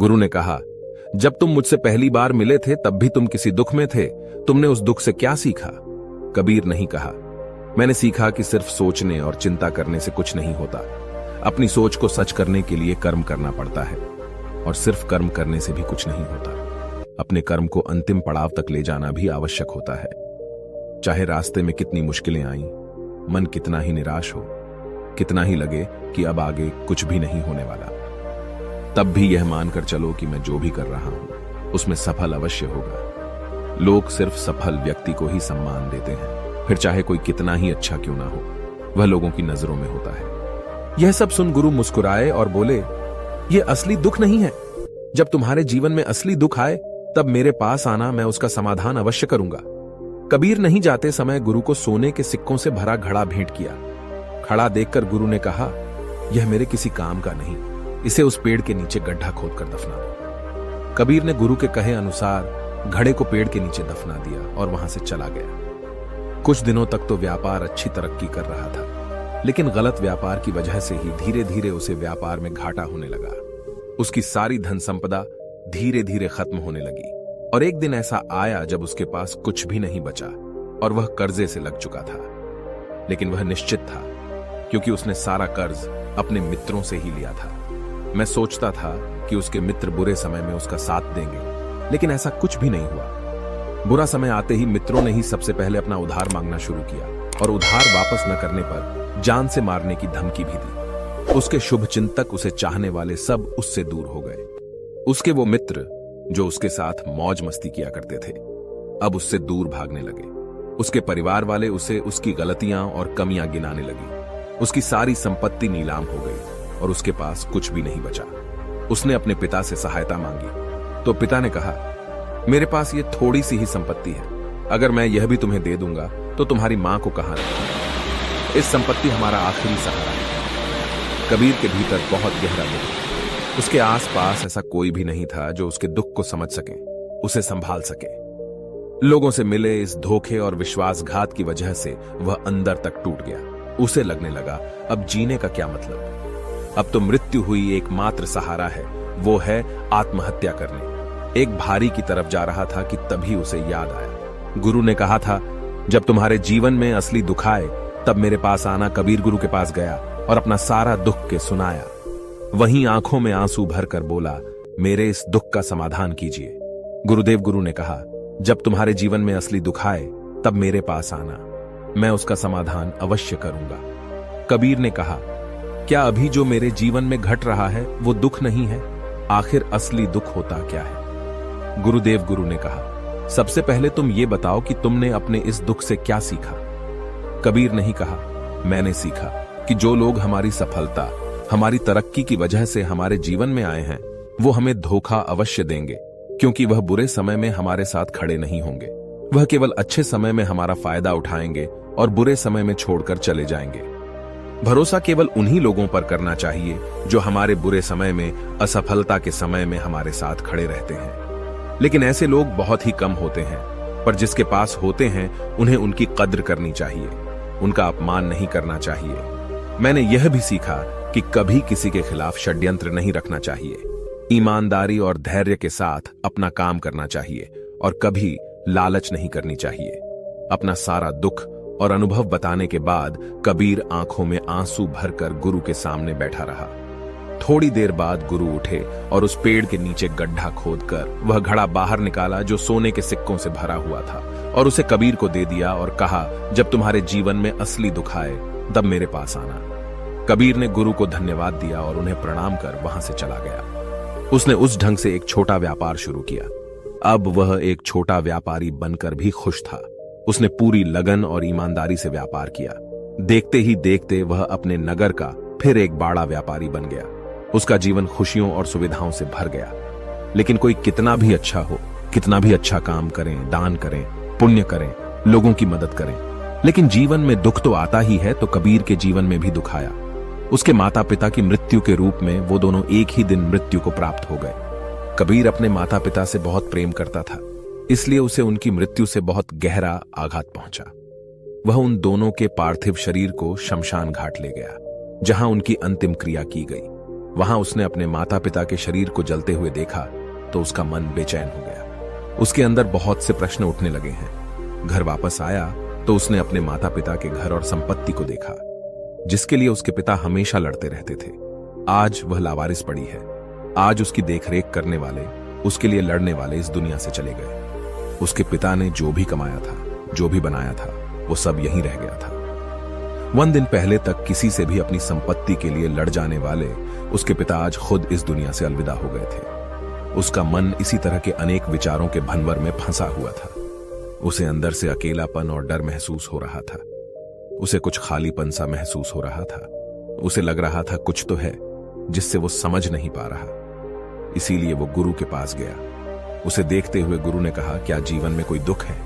गुरु ने कहा, जब तुम मुझसे पहली बार मिले थे तब भी तुम किसी दुख में थे। तुमने उस दुख से क्या सीखा? कबीर नहीं कहा, मैंने सीखा कि सिर्फ सोचने और चिंता करने से कुछ नहीं होता। अपनी सोच को सच करने के लिए कर्म करना पड़ता है, और सिर्फ कर्म करने से भी कुछ नहीं होता। अपने कर्म को अंतिम पड़ाव तक ले जाना भी आवश्यक होता है। चाहे रास्ते में कितनी मुश्किलें आईं, मन कितना ही निराश हो, कितना ही लगे कि अब आगे कुछ भी नहीं होने वाला, तब भी यह मानकर चलो कि मैं जो भी कर रहा हूं उसमें सफल अवश्य होगा। लोग सिर्फ सफल व्यक्ति को ही सम्मान देते हैं, फिर चाहे कोई कितना ही अच्छा क्यों ना हो, वह लोगों की नजरों में होता है। यह सब सुन गुरु मुस्कुराए और बोले, यह असली दुख नहीं है। जब तुम्हारे जीवन में असली दुख आए तब मेरे पास आना, मैं उसका समाधान अवश्य करूंगा। कबीर नहीं जाते समय गुरु को सोने के सिक्कों से भरा घड़ा भेंट किया। खड़ा देखकर गुरु ने कहा, यह मेरे किसी काम का नहीं, इसे उस पेड़ के नीचे गड्ढा खोदकर दफना दो। कबीर ने गुरु के कहे अनुसार घड़े को पेड़ के नीचे दफना दिया और वहां से चला गया। कुछ दिनों तक तो व्यापार अच्छी तरक्की कर रहा था, लेकिन गलत व्यापार की वजह से ही धीरे धीरे उसे व्यापार में घाटा होने लगा। उसकी सारी धन संपदा धीरे धीरे खत्म होने लगी, और एक दिन ऐसा आया जब उसके पास कुछ भी नहीं बचा और वह कर्जे से लग चुका था। लेकिन वह निश्चित था, क्योंकि उसने सारा कर्ज अपने मित्रों से ही लिया था। मैं सोचता था कि उसके मित्र बुरे समय में उसका साथ देंगे, लेकिन ऐसा कुछ भी नहीं हुआ। बुरा समय आते ही मित्रों ने ही सबसे पहले अपना उधार मांगना शुरू किया, और उधार वापस न करने पर जान से मारने की धमकी भी दी। उसके शुभ चिंतक, उसे चाहने वाले सब उससे दूर हो गए। उसके वो मित्र जो उसके साथ मौज मस्ती किया करते थे, अब उससे दूर भागने लगे। उसके परिवार वाले उसे उसकी गलतियां और कमियां गिनाने लगी। उसकी सारी संपत्ति नीलाम हो गई और उसके पास कुछ भी नहीं बचा। उसने अपने पिता से सहायता मांगी, तो पिता ने कहा, मेरे पास ये थोड़ी सी ही संपत्ति है, अगर मैं यह भी तुम्हें दे दूंगा तो तुम्हारी मां को कहां रखूंगा? इस संपत्ति हमारा आखिरी सहारा है। कबीर के भीतर बहुत गहरा दुख। उसके आसपास ऐसा कोई भी नहीं था जो उसके दुख को समझ सके, उसे संभाल सके। लोगों से मिले इस धोखे और विश्वासघात की वजह से वह अंदर तक टूट गया। उसे लगने लगा, अब जीने का क्या मतलब? अब तो मृत्यु हुई एकमात्र सहारा है, वो है आत्महत्या करने। एक भारी की तरफ जा रहा था कि तभी उसे याद आया, गुरु ने कहा था, जब तुम्हारे जीवन में असली दुख आए तब मेरे पास आना। कबीर गुरु के पास गया और अपना सारा दुख के सुनाया। वहीं आंखों में आंसू भरकर बोला, मेरे इस दुख का समाधान कीजिए। गुरुदेव गुरु ने कहा, जब तुम्हारे जीवन में असली दुख आए तब मेरे पास आना, मैं उसका समाधान अवश्य करूंगा। कबीर ने कहा, क्या अभी जो मेरे जीवन में घट रहा है वो दुख नहीं है? आखिर असली दुख होता क्या है? गुरुदेव गुरु ने कहा, सबसे पहले तुम ये बताओ कि तुमने अपने इस दुख से क्या सीखा? कबीर नहीं कहा, मैंने सीखा कि जो लोग हमारी सफलता, हमारी तरक्की की वजह से हमारे जीवन में आए हैं, वो हमें धोखा अवश्य देंगे, क्योंकि वह बुरे समय में हमारे साथ खड़े नहीं होंगे। वह केवल अच्छे समय में हमारा फायदा उठाएंगे और बुरे समय में छोड़कर चले जाएंगे। भरोसा केवल उन्हीं लोगों पर करना चाहिए जो हमारे बुरे समय में, असफलता के समय में हमारे साथ खड़े रहते हैं। लेकिन ऐसे लोग बहुत ही कम होते हैं, पर जिसके पास होते हैं उन्हें उनकी कद्र करनी चाहिए, उनका अपमान नहीं करना चाहिए। मैंने यह भी सीखा कि कभी किसी के खिलाफ षड्यंत्र नहीं रखना चाहिए। ईमानदारी और धैर्य के साथ अपना काम करना चाहिए और कभी लालच नहीं करनी चाहिए। अपना सारा दुख और अनुभव बताने के बाद कबीर आंखों में आंसू भरकर गुरु के सामने बैठा रहा। थोड़ी देर बाद गुरु उठे और उस पेड़ के नीचे गड्ढा खोदकर वह घड़ा बाहर निकाला जो सोने के सिक्कों से भरा हुआ था, और उसे कबीर को दे दिया और कहा, जब तुम्हारे जीवन में असली दुख आए तब मेरे पास आना। कबीर ने गुरु को धन्यवाद दिया और उन्हें प्रणाम कर वहां से चला गया। उसने उस ढंग से एक छोटा व्यापार शुरू किया। अब वह एक छोटा व्यापारी बनकर भी खुश था। उसने पूरी लगन और ईमानदारी से व्यापार किया। देखते ही देखते वह अपने नगर का फिर एक बड़ा व्यापारी बन गया। उसका जीवन खुशियों और सुविधाओं से भर गया। लेकिन कोई कितना भी अच्छा हो, कितना भी अच्छा काम करें, दान करें, पुण्य करें, लोगों की मदद करें, लेकिन जीवन में दुख तो आता ही है। तो कबीर के जीवन में भी दुख आया। उसके माता पिता की मृत्यु के रूप में वो दोनों एक ही दिन मृत्यु को प्राप्त हो गए। कबीर अपने माता पिता से बहुत प्रेम करता था, इसलिए उसे उनकी मृत्यु से बहुत गहरा आघात पहुंचा। वह उन दोनों के पार्थिव शरीर को शमशान घाट ले गया, जहां उनकी अंतिम क्रिया की गई। वहां उसने अपने माता पिता के शरीर को जलते हुए देखा तो उसका मन बेचैन हो गया। उसके अंदर बहुत से प्रश्न उठने लगे हैं। घर वापस आया तो उसने अपने माता पिता के घर और संपत्ति को देखा, जिसके लिए उसके पिता हमेशा लड़ते रहते थे। आज वह लावारिस पड़ी है। आज उसकी देखरेख करने वाले, उसके लिए लड़ने वाले इस दुनिया से चले गए। उसके पिता ने जो भी कमाया था, जो भी बनाया था, वो सब यहीं रह गया था। 1 दिन पहले तक किसी से भी अपनी संपत्ति के लिए लड़ जाने वाले उसके पिता आज खुद इस दुनिया से अलविदा हो गए थे। उसका मन इसी तरह के अनेक विचारों के भंवर में फंसा हुआ था। उसे अंदर से अकेलापन और डर महसूस हो रहा था। उसे कुछ खालीपन सा महसूस हो रहा था। उसे लग रहा था कुछ तो है जिससे वो समझ नहीं पा रहा। इसीलिए वो गुरु के पास गया। उसे देखते हुए गुरु ने कहा, क्या जीवन में कोई दुख है?